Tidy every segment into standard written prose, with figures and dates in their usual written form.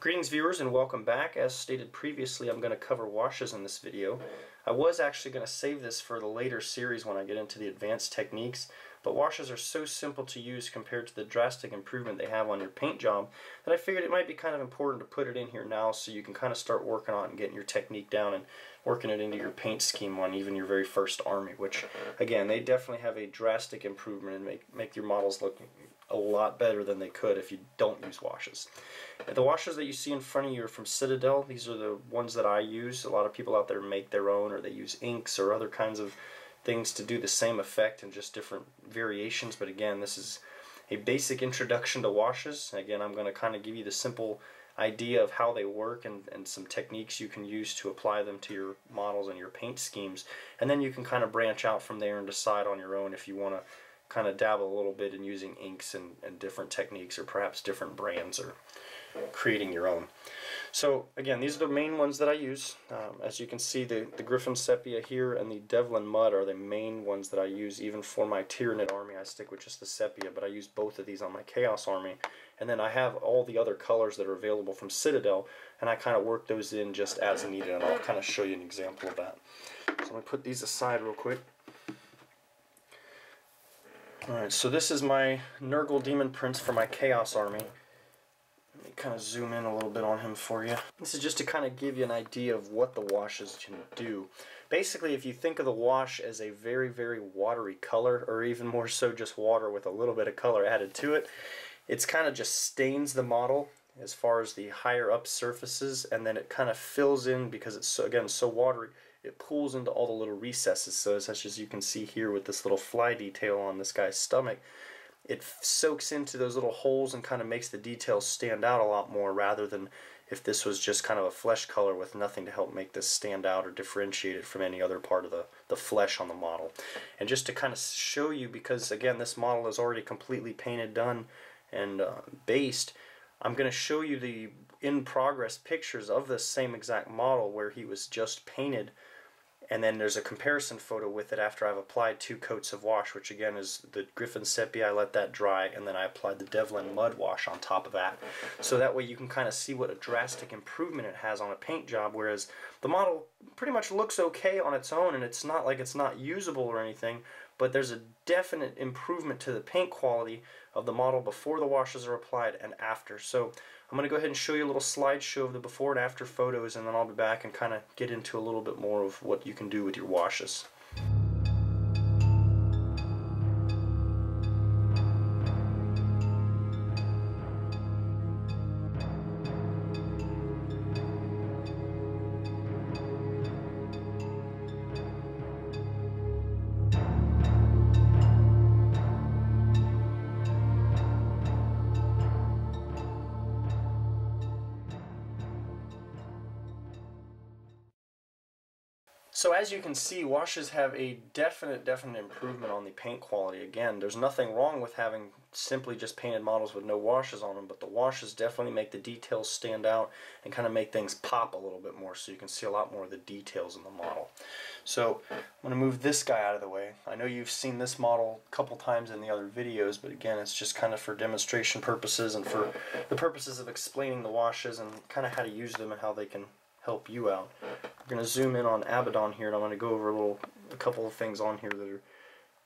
Greetings viewers and welcome back. As stated previously, I'm going to cover washes in this video. I was actually going to save this for the later series when I get into the advanced techniques, but washes are so simple to use compared to the drastic improvement they have on your paint job that I figured it might be kind of important to put it in here now so you can kind of start working on it and getting your technique down and working it into your paint scheme on even your very first army, which again, they definitely have a drastic improvement and make your models look a lot better than they could if you don't use washes. The washes that you see in front of you are from Citadel. These are the ones that I use. A lot of people out there make their own, or they use inks or other kinds of things to do the same effect and just different variations. But again, this is a basic introduction to washes. Again, I'm going to kind of give you the simple idea of how they work and some techniques you can use to apply them to your models and your paint schemes. And then you can kind of branch out from there and decide on your own if you want to kind of dabble a little bit in using inks and different techniques, or perhaps different brands, or creating your own. So again, these are the main ones that I use. As you can see, the Griffin Sepia here and the Devlin Mud are the main ones that I use. Even for my Tyranid army, I stick with just the Sepia, but I use both of these on my Chaos army. And then I have all the other colors that are available from Citadel, and I kind of work those in just as needed, and I'll kind of show you an example of that. So I'm going to put these aside real quick. Alright, so this is my Nurgle Demon Prince for my Chaos army. Let me kind of zoom in a little bit on him for you. This is just to kind of give you an idea of what the washes can do. Basically, if you think of the wash as a very, very watery color, or even more so just water with a little bit of color added to it, it's kind of just stains the model as far as the higher up surfaces, and then it kind of fills in because it's so, again, so watery. It pulls into all the little recesses, so such as you can see here with this little fly detail on this guy's stomach. It soaks into those little holes and kind of makes the details stand out a lot more, rather than if this was just kind of a flesh color with nothing to help make this stand out or differentiate it from any other part of the flesh on the model. And just to kind of show you, because again this model is already completely painted, done, and based, I'm going to show you the in-progress pictures of this same exact model where he was just painted, and then there's a comparison photo with it after I've applied 2 coats of wash, which again is the Griffin Sepia. I let that dry, and then I applied the Devlin Mud wash on top of that. So that way you can kind of see what a drastic improvement it has on a paint job, whereas the model pretty much looks okay on its own, and it's not like it's not usable or anything, but there's a definite improvement to the paint quality of the model before the washes are applied and after. So I'm going to go ahead and show you a little slideshow of the before and after photos, and then I'll be back and kind of get into a little bit more of what you can do with your washes. So as you can see, washes have a definite improvement on the paint quality. Again, there's nothing wrong with having simply just painted models with no washes on them, but the washes definitely make the details stand out and kind of make things pop a little bit more, so you can see a lot more of the details in the model. So I'm going to move this guy out of the way. I know you've seen this model a couple times in the other videos, but again, it's just kind of for demonstration purposes and for the purposes of explaining the washes and kind of how to use them and how they can help you out. We're going to zoom in on Abaddon here, and I'm going to go over a couple of things on here that are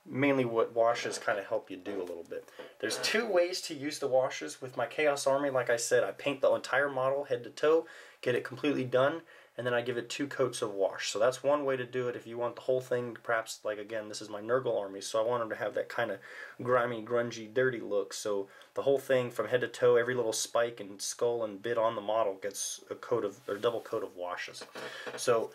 mainly what washes kind of help you do a little bit. There's 2 ways to use the washes with my Chaos army. Like I said, I paint the entire model head to toe, get it completely done, and then I give it 2 coats of wash. So that's one way to do it if you want the whole thing, perhaps, like again, this is my Nurgle army, so I want them to have that kind of grimy, grungy, dirty look. So the whole thing from head to toe, every little spike and skull and bit on the model gets a coat of, or double coat of washes. So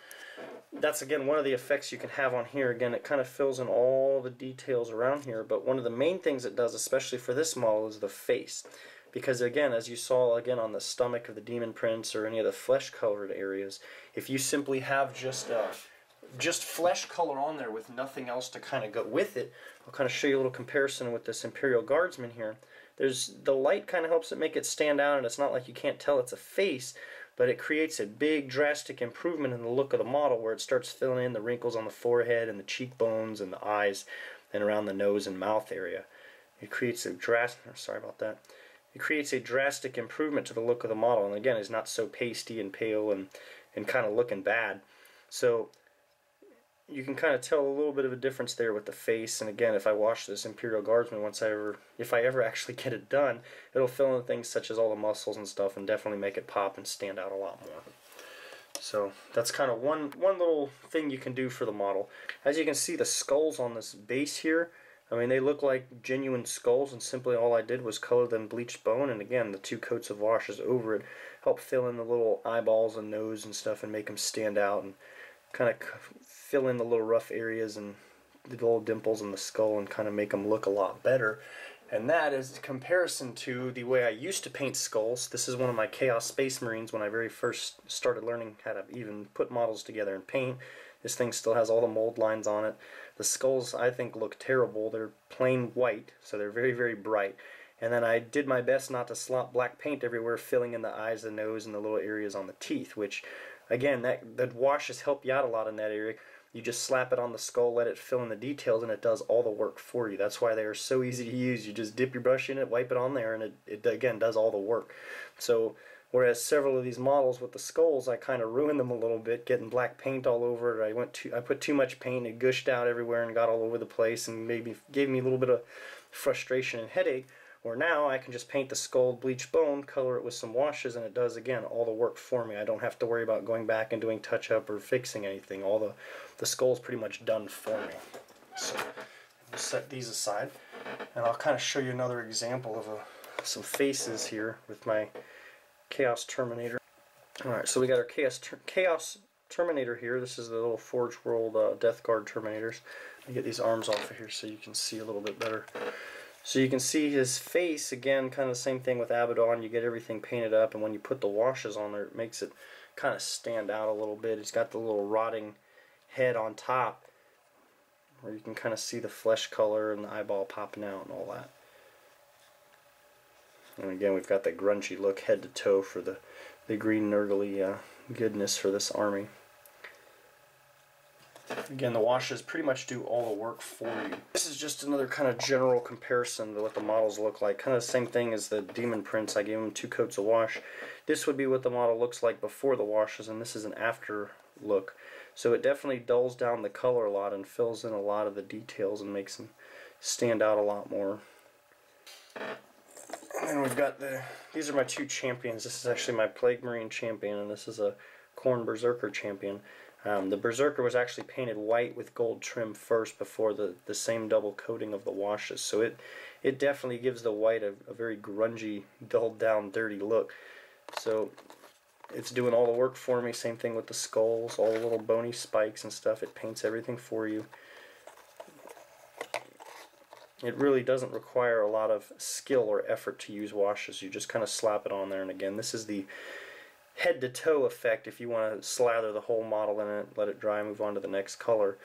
that's again one of the effects you can have on here. Again, it kind of fills in all the details around here, but one of the main things it does, especially for this model, is the face. Because again, as you saw again on the stomach of the Demon Prince or any of the flesh colored areas, if you simply have just flesh color on there with nothing else to kind of go with it, I'll kind of show you a little comparison with this Imperial Guardsman here. The light kind of helps it make it stand out, and it's not like you can't tell it's a face, but it creates a big drastic improvement in the look of the model, where it starts filling in the wrinkles on the forehead and the cheekbones and the eyes and around the nose and mouth area. It creates a drastic, sorry about that. it creates a drastic improvement to the look of the model, and again, it's not so pasty and pale and kind of looking bad. So you can kind of tell a little bit of a difference there with the face. And again, if I wash this Imperial Guardsman if I ever actually get it done, it'll fill in things such as all the muscles and stuff, and definitely make it pop and stand out a lot more. So that's kind of one little thing you can do for the model. As you can see, the skulls on this base here, I mean, they look like genuine skulls, and simply all I did was color them bleached bone, and again, the 2 coats of washes over it help fill in the little eyeballs and nose and stuff and make them stand out, and kind of fill in the little rough areas and the little dimples in the skull and kind of make them look a lot better. And that is in comparison to the way I used to paint skulls. This is one of my Chaos Space Marines when I very first started learning how to even put models together and paint. This thing still has all the mold lines on it. The skulls, I think, look terrible. They're plain white, so they're very, very bright. And then I did my best not to slop black paint everywhere, filling in the eyes, the nose, and the little areas on the teeth, which, again, the washes help you out a lot in that area. You just slap it on the skull, let it fill in the details, and it does all the work for you. That's why they are so easy to use. You just dip your brush in it, wipe it on there, and it again does all the work. So whereas several of these models with the skulls, I kind of ruined them a little bit, getting black paint all over it. I put too much paint, it gushed out everywhere and got all over the place, and gave me a little bit of frustration and headache. Where now I can just paint the skull bleach bone, color it with some washes, and it does, again, all the work for me. I don't have to worry about going back and doing touch-up or fixing anything. All the skull's pretty much done for me. So we'll set these aside, and I'll kind of show you another example of some faces here with my Chaos Terminator. Alright, so we got our Chaos Terminator here. This is the little Forge World Death Guard Terminators. Let me get these arms off of here so you can see a little bit better. So you can see his face, again, kind of the same thing with Abaddon. You get everything painted up, and when you put the washes on there, it makes it kind of stand out a little bit. He's got the little rotting head on top, where you can kind of see the flesh color and the eyeball popping out and all that. And again, we've got that grungy look head to toe for the green nurgly goodness for this army. Again, the washes pretty much do all the work for you. This is just another kind of general comparison to what the models look like. Kind of the same thing as the Demon Prince. I gave them 2 coats of wash. This would be what the model looks like before the washes, and this is an after look. So it definitely dulls down the color a lot and fills in a lot of the details and makes them stand out a lot more. And then we've got these are my 2 champions. This is actually my Plague Marine champion, and this is a Khorne Berserker champion. The Berserker was actually painted white with gold trim first before the same double coating of the washes. So it definitely gives the white a very grungy, dulled down, dirty look. So it's doing all the work for me. Same thing with the skulls, all the little bony spikes and stuff. It paints everything for you. It really doesn't require a lot of skill or effort to use washes. You just kind of slap it on there, and again, this is the head to toe effect if you want to slather the whole model in it, let it dry, move on to the next color,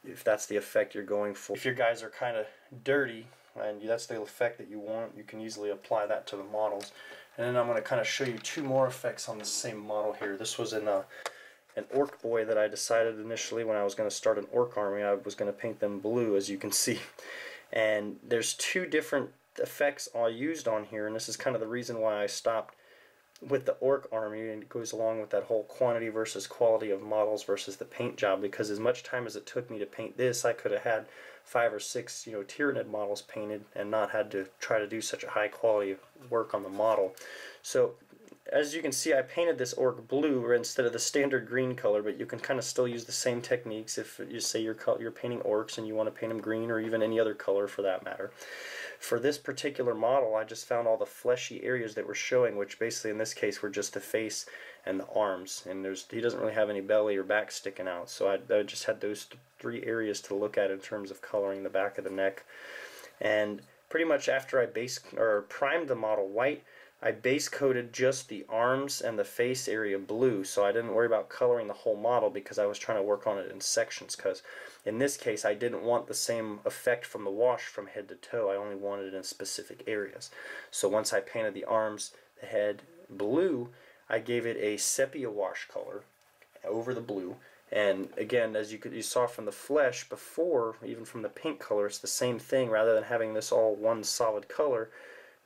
if that's the effect you're going for. If your guys are kind of dirty and that's the effect that you want, you can easily apply that to the models. And then I'm going to kind of show you 2 more effects on the same model here. This was in an Orc boy that I decided initially when I was going to start an Orc army. I was going to paint them blue, as you can see. And there's 2 different effects all used on here, and this is kind of the reason why I stopped with the Orc army, and it goes along with that whole quantity versus quality of models versus the paint job, because as much time as it took me to paint this, I could have had 5 or 6 Tyranid models painted and not had to try to do such a high quality work on the model. So as you can see, I painted this Orc blue instead of the standard green color, but you can kind of still use the same techniques if you say you're painting Orcs and you want to paint them green, or even any other color for that matter. For this particular model, I just found all the fleshy areas that were showing, which basically in this case were just the face and the arms, and he doesn't really have any belly or back sticking out, so I just had those 3 areas to look at in terms of coloring the back of the neck. And pretty much after I primed the model white, I base coated just the arms and the face area blue, so I didn't worry about coloring the whole model because I was trying to work on it in sections, because in this case I didn't want the same effect from the wash from head to toe. I only wanted it in specific areas. So once I painted the arms, the head blue, I gave it a sepia wash color over the blue. And again, as you saw from the flesh before, even from the pink color, it's the same thing. Rather than having this all one solid color,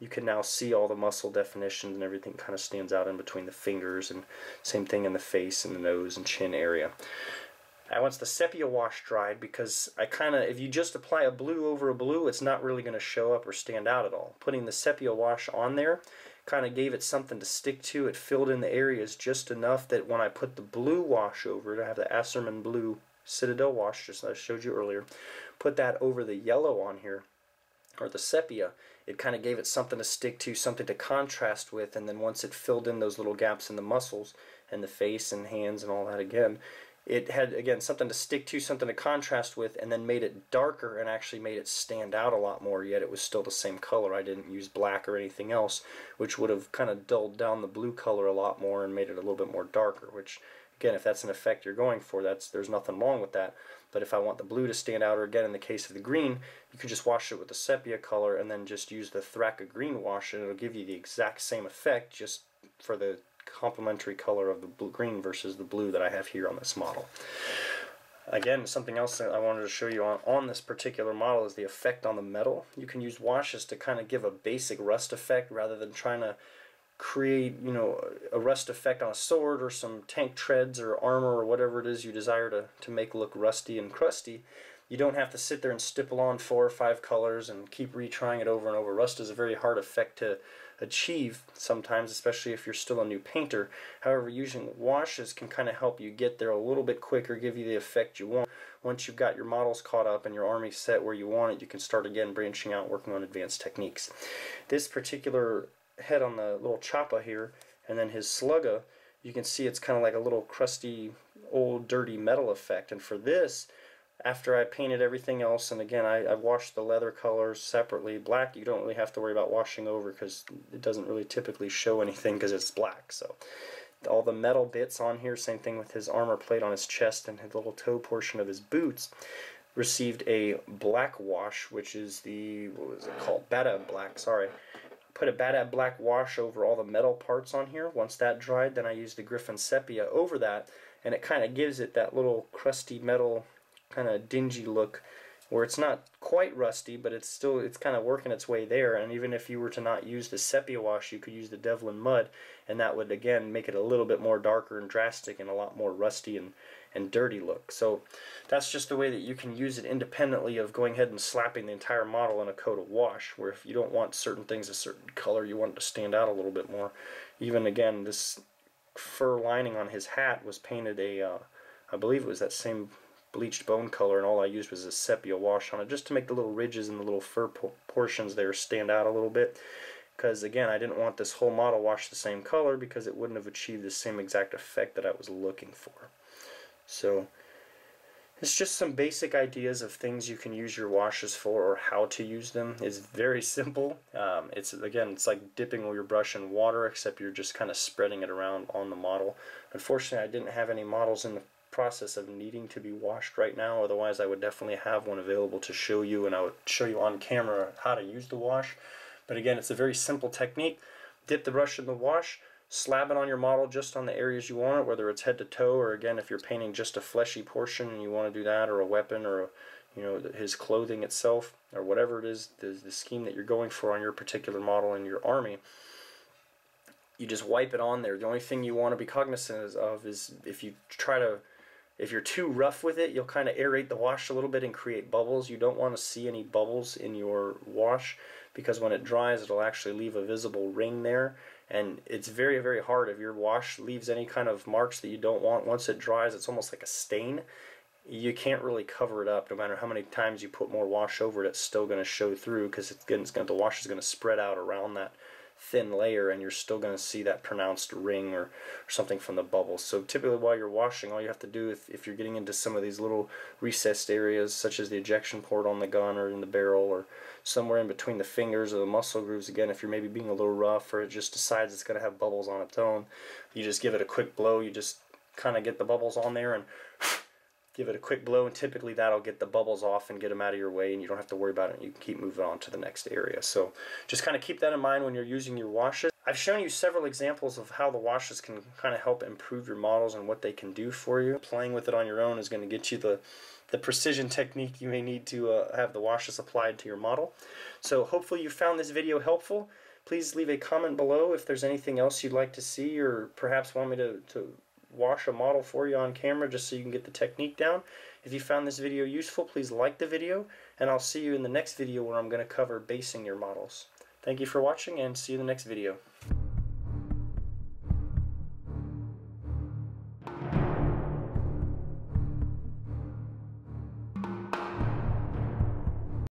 you can now see all the muscle definitions and everything kind of stands out in between the fingers, and same thing in the face and the nose and chin area. Once the sepia wash dried, because if you just apply a blue over a blue, it's not really going to show up or stand out at all. Putting the sepia wash on there kind of gave it something to stick to. It filled in the areas just enough that when I put the blue wash over it, I have the Asserman Blue Citadel wash, just as I showed you earlier, put that over the yellow on here, or the sepia, it kind of gave it something to stick to, something to contrast with, and then once it filled in those little gaps in the muscles and the face and hands and all that again, it had, again, something to stick to, something to contrast with, and then made it darker and actually made it stand out a lot more, yet it was still the same color. I didn't use black or anything else, which would have kind of dulled down the blue color a lot more and made it a little bit more darker, which, again, if that's an effect you're going for, there's nothing wrong with that. But if I want the blue to stand out, or again, in the case of the green, you could just wash it with the sepia color and then just use the Thraka green wash, and it'll give you the exact same effect, just for the complementary color of the blue, green versus the blue that I have here on this model. Again, something else that I wanted to show you on this particular model is the effect on the metal. You can use washes to kind of give a basic rust effect rather than trying to create, a rust effect on a sword or some tank treads or armor or whatever it is you desire to make look rusty and crusty. You don't have to sit there and stipple on 4 or 5 colors and keep retrying it over and over. Rust is a very hard effect to achieve sometimes, especially if you're still a new painter. However, using washes can kind of help you get there a little bit quicker, give you the effect you want. Once you've got your models caught up and your army set where you want it, you can start again branching out, working on advanced techniques. This particular head on the little choppa here, and then his slugga, you can see it's kind of like a little crusty, old, dirty metal effect. And for this, after I painted everything else, and again, I washed the leather colors separately. Black, you don't really have to worry about washing over because it doesn't really typically show anything because it's black. So all the metal bits on here, same thing with his armor plate on his chest and his little toe portion of his boots, received a black wash, which is the, what was it called? Badab black, sorry. Put a Badab black wash over all the metal parts on here. Once that dried, then I used the Griffin Sepia over that, and it kind of gives it that little crusty metal kind of dingy look where it's not quite rusty, but it's kind of working its way there. And even if you were to not use the sepia wash, you could use the Devlin mud, and that would again make it a little bit more darker and drastic and a lot more rusty and dirty look. So that's just the way that you can use it independently of going ahead and slapping the entire model in a coat of wash, where if you don't want certain things a certain color, you want it to stand out a little bit more. Even again, this fur lining on his hat was painted I believe it was that same bleached bone color, and all I used was a sepia wash on it just to make the little ridges and the little fur portions there stand out a little bit, because again, I didn't want this whole model washed the same color because it wouldn't have achieved the same exact effect that I was looking for. So it's just some basic ideas of things you can use your washes for, or how to use them. It's very simple. It's like dipping your brush in water, except you're just kind of spreading it around on the model. Unfortunately, I didn't have any models in the process of needing to be washed right now, otherwise I would definitely have one available to show you, and I would show you on camera how to use the wash. But again, it's a very simple technique. Dip the brush in the wash, slab it on your model just on the areas you want it, whether it's head to toe, or again, if you're painting just a fleshy portion and you want to do that, or a weapon, or his clothing itself, or whatever it is, the scheme that you're going for on your particular model in your army. You just wipe it on there. The only thing you want to be cognizant of is if you're too rough with it, you'll kind of aerate the wash a little bit and create bubbles. You don't want to see any bubbles in your wash, because when it dries, it'll actually leave a visible ring there. And it's very, very hard if your wash leaves any kind of marks that you don't want. Once it dries, it's almost like a stain. You can't really cover it up. No matter how many times you put more wash over it, it's still going to show through, because the wash is going to spread out around that thin layer, and you're still going to see that pronounced ring or something from the bubbles. So typically while you're washing, all you have to do, if you're getting into some of these little recessed areas, such as the ejection port on the gun or in the barrel, or somewhere in between the fingers or the muscle grooves, again, if you're maybe being a little rough, or it just decides it's going to have bubbles on its own, you just give it a quick blow. You just kind of get the bubbles on there and give it a quick blow, and typically that'll get the bubbles off and get them out of your way, and you don't have to worry about it. You can keep moving on to the next area. So just kind of keep that in mind when you're using your washes. I've shown you several examples of how the washes can kind of help improve your models and what they can do for you. Playing with it on your own is going to get you the precision technique you may need to have the washes applied to your model. So hopefully you found this video helpful. Please leave a comment below if there's anything else you'd like to see, or perhaps want me to wash a model for you on camera just so you can get the technique down. If you found this video useful, please like the video, and I'll see you in the next video where I'm going to cover basing your models. Thank you for watching, and see you in the next video.